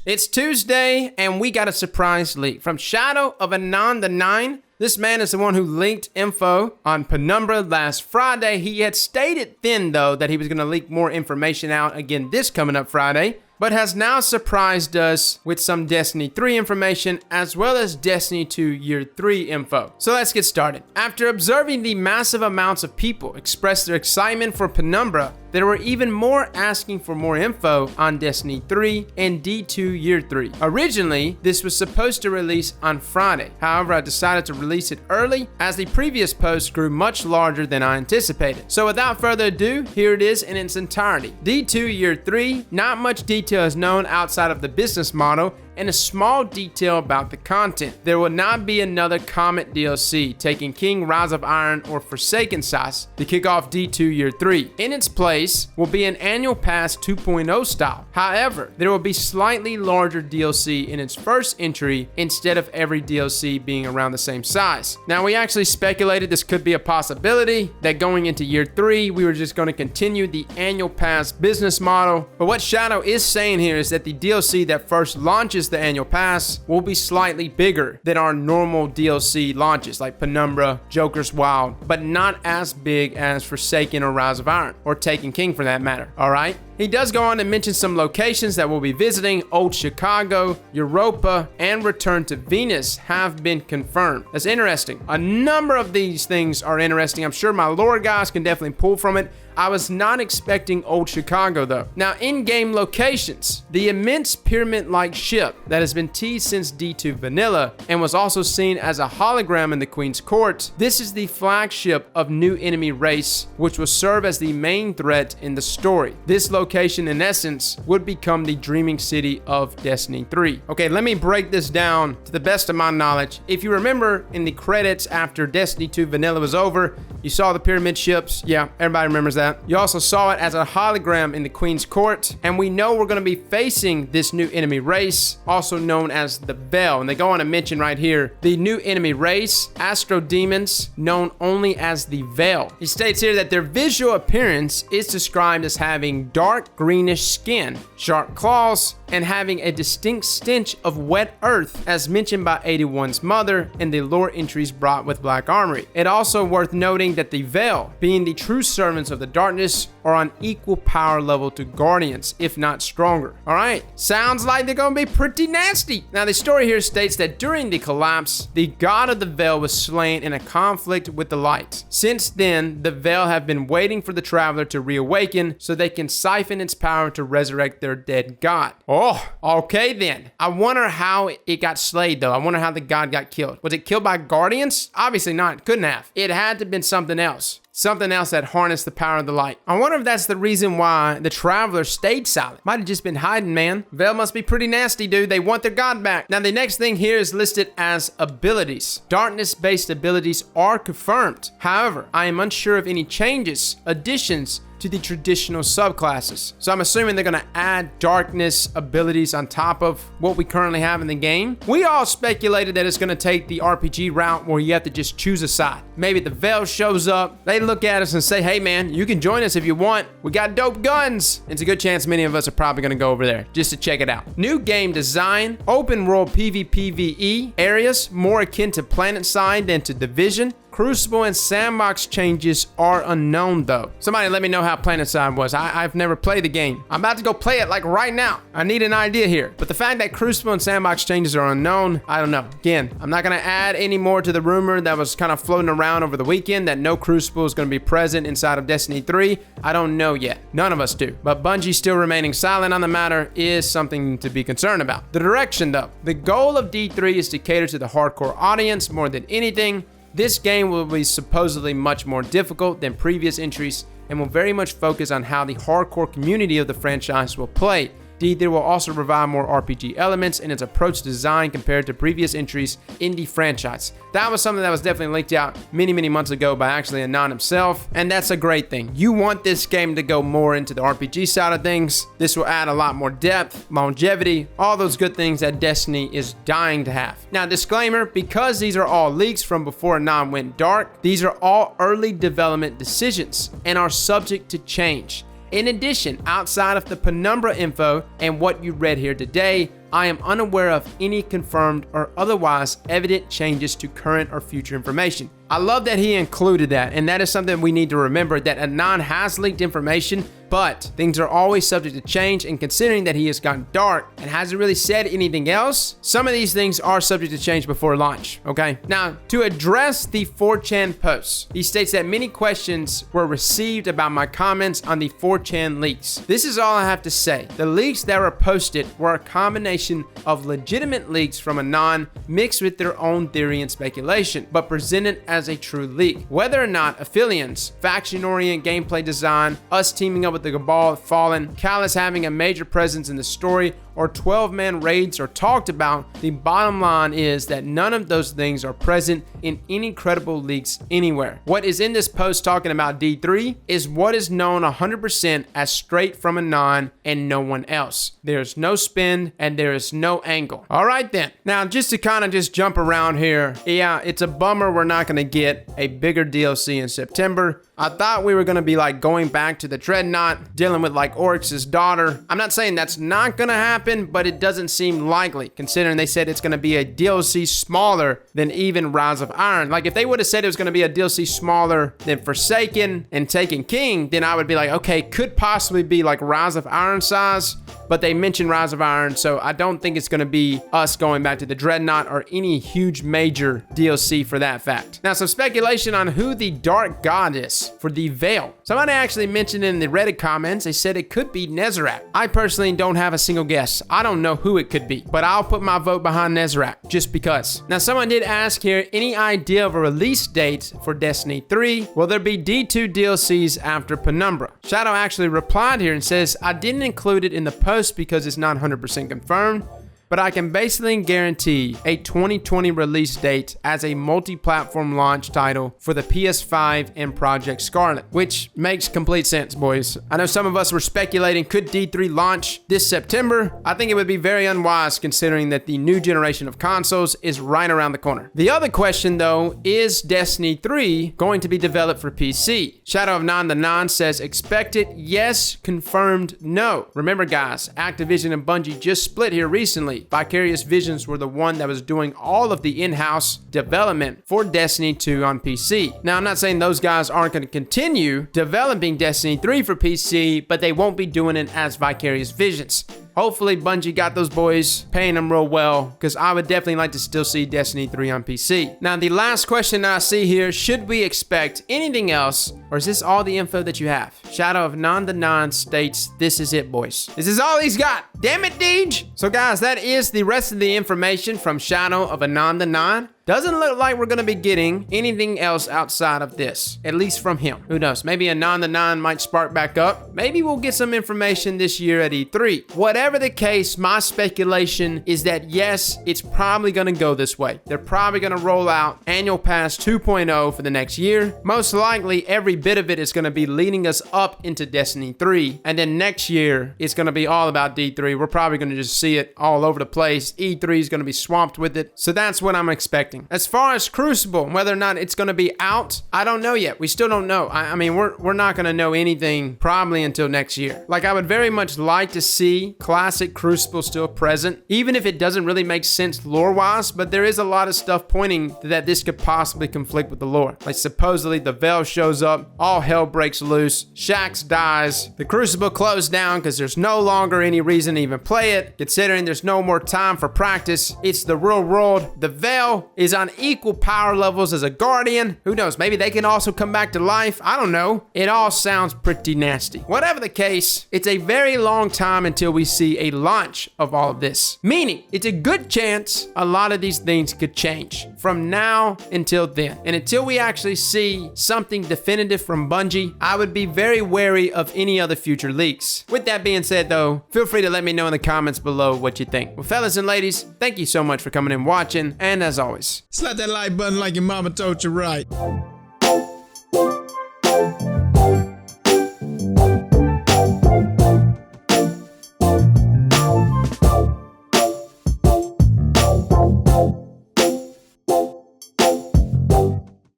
It's Tuesday, and we got a surprise leak from ShadowofAnontheNine. This man is the one who leaked info on Penumbra last Friday. He had stated then, though, that he was going to leak more information out again this coming up Friday, but has now surprised us with some Destiny 3 information as well as Destiny 2 Year 3 info. So let's get started. After observing the massive amounts of people express their excitement for Penumbra, there were even more asking for more info on Destiny 3 and D2 Year 3. Originally, this was supposed to release on Friday. However, I decided to release it early as the previous post grew much larger than I anticipated. So without further ado, here it is in its entirety. D2 Year 3, not much detail is known outside of the business model and a small detail about the content. There will not be another Comet DLC, taking King, Rise of Iron, or Forsaken Sauce to kick off D2 Year 3. In its place will be an Annual Pass 2.0 style. However, there will be slightly larger DLC in its first entry instead of every DLC being around the same size. Now, we actually speculated this could be a possibility, that going into Year 3, we were just going to continue the Annual Pass business model. But what Shadow is saying here is that the DLC that first launches the Annual Pass will be slightly bigger than our normal DLC launches like Penumbra, Joker's Wild, but not as big as Forsaken or Rise of Iron, or Taken King for that matter, alright? He does go on to mention some locations that we'll be visiting. Old Chicago, Europa, and Return to Venus have been confirmed. That's interesting. A number of these things are interesting. I'm sure my lore guys can definitely pull from it. I was not expecting Old Chicago though. Now, in-game locations, the immense pyramid-like ship that has been teased since D2 Vanilla and was also seen as a hologram in the Queen's Court. This is the flagship of new enemy race, which will serve as the main threat in the story. This location, in essence, would become the dreaming city of Destiny 3. Okay, let me break this down to the best of my knowledge. If you remember in the credits after Destiny 2 Vanilla was over, you saw the pyramid ships. Yeah, everybody remembers that. You also saw it as a hologram in the Queen's Court, and we know we're going to be facing this new enemy race, also known as the Veil. And they go on to mention right here, the new enemy race, Astro Demons, known only as the Veil. He states here that their visual appearance is described as having dark greenish skin, sharp claws, and having a distinct stench of wet earth, as mentioned by 81's mother in the lore entries brought with Black Armory. It also worth noting that the Veil, being the true servants of the darkness, are on equal power level to Guardians, if not stronger. Alright, sounds like they're gonna be pretty nasty. Now, the story here states that during the collapse, the god of the Veil was slain in a conflict with the light. Since then, the Veil have been waiting for the Traveler to reawaken so they can siphon its power to resurrect their dead god. Oh, okay then. I wonder how it got slayed though. I wonder how the god got killed. Was it killed by Guardians? Obviously not. Couldn't have. It had to have been something else. Something else that harnessed the power of the light. I wonder if that's the reason why the Traveler stayed silent. Might have just been hiding, man. Veil must be pretty nasty, dude. They want their god back. Now, the next thing here is listed as abilities. Darkness-based abilities are confirmed. However, I am unsure of any changes, additions to the traditional subclasses. So I'm assuming they're going to add darkness abilities on top of what we currently have in the game. We all speculated that it's going to take the RPG route where you have to just choose a side. Maybe the Veil shows up, they look at us and say, hey man, you can join us if you want. We got dope guns. It's a good chance many of us are probably going to go over there just to check it out. New game design, open world PvPvE areas, more akin to PlanetSide than to Division. Crucible and Sandbox changes are unknown though. Somebody let me know how PlanetSide was. I've never played the game. I'm about to go play it like right now. I need an idea here. But the fact that Crucible and Sandbox changes are unknown, I don't know. Again, I'm not gonna add any more to the rumor that was kind of floating around over the weekend that no Crucible is gonna be present inside of Destiny 3. I don't know yet. None of us do. But Bungie still remaining silent on the matter is something to be concerned about. The direction though. The goal of D3 is to cater to the hardcore audience more than anything. This game will be supposedly much more difficult than previous entries and will very much focus on how the hardcore community of the franchise will play. D3 will also provide more RPG elements in its approach to design compared to previous entries in the franchise. That was something that was definitely leaked out many months ago by actually Anon himself, and that's a great thing. You want this game to go more into the RPG side of things. This will add a lot more depth, longevity, all those good things that Destiny is dying to have. Now, disclaimer, because these are all leaks from before Anon went dark, these are all early development decisions and are subject to change. In addition, outside of the Penumbra info and what you read here today, I am unaware of any confirmed or otherwise evident changes to current or future information. I love that he included that, and that is something we need to remember, that Anon has leaked information, but things are always subject to change, and considering that he has gone dark and hasn't really said anything else, some of these things are subject to change before launch, okay? Now, to address the 4chan posts, he states that many questions were received about my comments on the 4chan leaks. This is all I have to say. The leaks that were posted were a combination of legitimate leaks from Anon mixed with their own theory and speculation, but presented as a true leak. Whether or not Aphelions, faction-oriented gameplay design, us teaming up with the Cabal Fallen, Callus having a major presence in the story, or 12-man raids are talked about, the bottom line is that none of those things are present in any credible leaks anywhere. What is in this post talking about D3 is what is known 100% as straight from Anon and no one else. There's no spin and there is no angle. All right then. Now, just to kind of just jump around here, yeah, it's a bummer we're not going to get a bigger DLC in September. I thought we were going to be like going back to the Dreadnought, dealing with like Oryx's daughter. I'm not saying that's not going to happen, but it doesn't seem likely, considering they said it's going to be a DLC smaller than even Rise of Iron. Like, if they would have said it was going to be a DLC smaller than Forsaken and Taken King, then I would be like, okay, could possibly be like Rise of Iron size. But they mentioned Rise of Iron, so I don't think it's going to be us going back to the Dreadnought or any huge major DLC for that fact. Now, some speculation on who the Dark God is for the Veil. Somebody actually mentioned in the Reddit comments, they said it could be Nezarec. I personally don't have a single guess. I don't know who it could be, but I'll put my vote behind Nezarec just because. Now, someone did ask here, any idea of a release date for Destiny 3? Will there be D2 DLCs after Penumbra? Shadow actually replied here and says, I didn't include it in the post because it's not 100% confirmed, but I can basically guarantee a 2020 release date as a multi-platform launch title for the PS5 and Project Scarlet, which makes complete sense, boys. I know some of us were speculating, could D3 launch this September? I think it would be very unwise considering that the new generation of consoles is right around the corner. The other question though, is Destiny 3 going to be developed for PC? ShadowofAnontheNine says expected, yes, confirmed, no. Remember guys, Activision and Bungie just split here recently. Vicarious Visions were the one that was doing all of the in-house development for Destiny 2 on PC. Now, I'm not saying those guys aren't going to continue developing Destiny 3 for PC, but they won't be doing it as Vicarious Visions. Hopefully Bungie got those boys, paying them real well, because I would definitely like to still see Destiny 3 on PC. Now, the last question that I see here, should we expect anything else, or is this all the info that you have? ShadowofAnontheNine states, this is it, boys. This is all he's got. Damn it, Deej! So guys, that is the rest of the information from ShadowofAnontheNine. Doesn't look like we're going to be getting anything else outside of this, at least from him. Who knows? Maybe AnontheNine might spark back up. Maybe we'll get some information this year at E3. Whatever the case, my speculation is that yes, it's probably going to go this way. They're probably going to roll out Annual Pass 2.0 for the next year. Most likely, every bit of it is going to be leading us up into Destiny 3. And then next year, it's going to be all about D3. We're probably going to just see it all over the place. E3 is going to be swamped with it. So that's what I'm expecting. As far as Crucible, whether or not it's going to be out, I don't know yet. We still don't know. I mean, we're not going to know anything probably until next year. Like, I would very much like to see classic Crucible still present, even if it doesn't really make sense lore-wise, but there is a lot of stuff pointing that this could possibly conflict with the lore. Like, supposedly the Veil shows up, all hell breaks loose, Shaxx dies, the Crucible closed down because there's no longer any reason to even play it, considering there's no more time for practice. It's the real world. The Veil is on equal power levels as a Guardian. Who knows? Maybe they can also come back to life. I don't know. It all sounds pretty nasty. Whatever the case, it's a very long time until we see a launch of all of this. Meaning, it's a good chance a lot of these things could change from now until then. And until we actually see something definitive from Bungie, I would be very wary of any other future leaks. With that being said though, feel free to let me know in the comments below what you think. Well, fellas and ladies, thank you so much for coming and watching, and as always, slap that like button like your mama told you right.